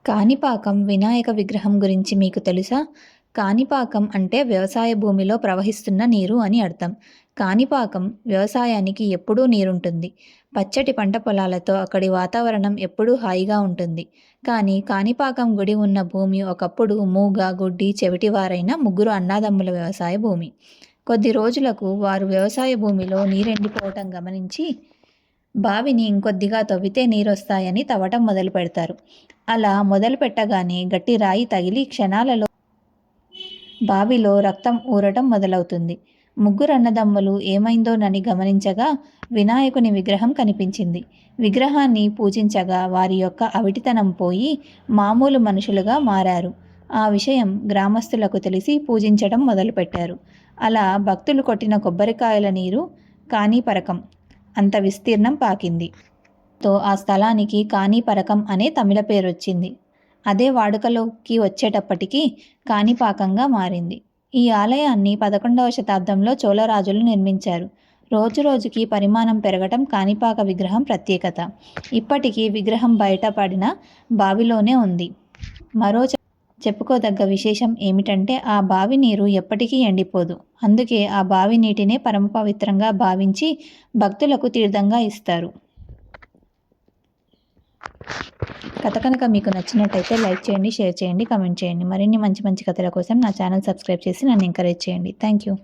కాణిపాకం వినాయక విగ్రహం గురించి మీకు తెలుసా? కాణిపాకం అంటే వ్యవసాయ భూమిలో ప్రవహిస్తున్న నీరు అని అర్థం. కాణిపాకం వ్యవసాయానికి ఎప్పుడూ నీరుంటుంది. పచ్చటి పంట పొలాలతో అక్కడి వాతావరణం ఎప్పుడూ హాయిగా ఉంటుంది. కానీ కాణిపాకం గుడి ఉన్న భూమి ఒకప్పుడు మూగ, గుడ్డి, చెవిటివారైన ముగ్గురు అన్నాదమ్ముల వ్యవసాయ భూమి. కొద్ది రోజులకు వారు వ్యవసాయ భూమిలో నీరెండిపోవటం గమనించి బావిని ఇంకొద్దిగా తవ్వితే నీరొస్తాయని తవ్వటం మొదలుపెడతారు. అలా మొదలుపెట్టగానే గట్టి రాయి తగిలి క్షణాలలో బావిలో రక్తం ఊరటం మొదలవుతుంది. ముగ్గురు అన్నదమ్ములు ఏమైందోనని గమనించగా వినాయకుని విగ్రహం కనిపించింది. విగ్రహాన్ని పూజించగా వారి యొక్క అవిటితనం పోయి మామూలు మనుషులుగా మారారు. ఆ విషయం గ్రామస్తులకు తెలిసి పూజించడం మొదలుపెట్టారు. అలా భక్తులు కొట్టిన కొబ్బరికాయల నీరు కాణిపరకం అంత విస్తీర్ణం పాకింది. ఆ స్థలానికి కాణిపరకం అనే తమిళ పేరొచ్చింది. అదే వాడుకలోకి వచ్చేటప్పటికి కాణిపాకంగా మారింది. ఈ ఆలయాన్ని 11వ శతాబ్దంలో చోళరాజులు నిర్మించారు. రోజురోజుకి పరిమాణం పెరగటం కాణిపాక విగ్రహం ప్రత్యేకత. ఇప్పటికీ విగ్రహం బయటపడిన బావిలోనే ఉంది. మరో చెప్పుకోదగ్గ విశేషం ఏమిటంటే ఆ బావి నీరు ఎప్పటికీ ఎండిపోదు. అందుకే ఆ బావి నీటినే పరమ పవిత్రంగా భావించి భక్తులకు తీర్థంగా ఇస్తారు. కథ కనుక మీకు నచ్చినట్టయితే లైక్ చేయండి, షేర్ చేయండి, కామెంట్ చేయండి. మరిన్ని మంచి మంచి కథల కోసం నా ఛానల్ సబ్స్క్రైబ్ చేసి నన్ను ఎంకరేజ్ చేయండి. Thank you.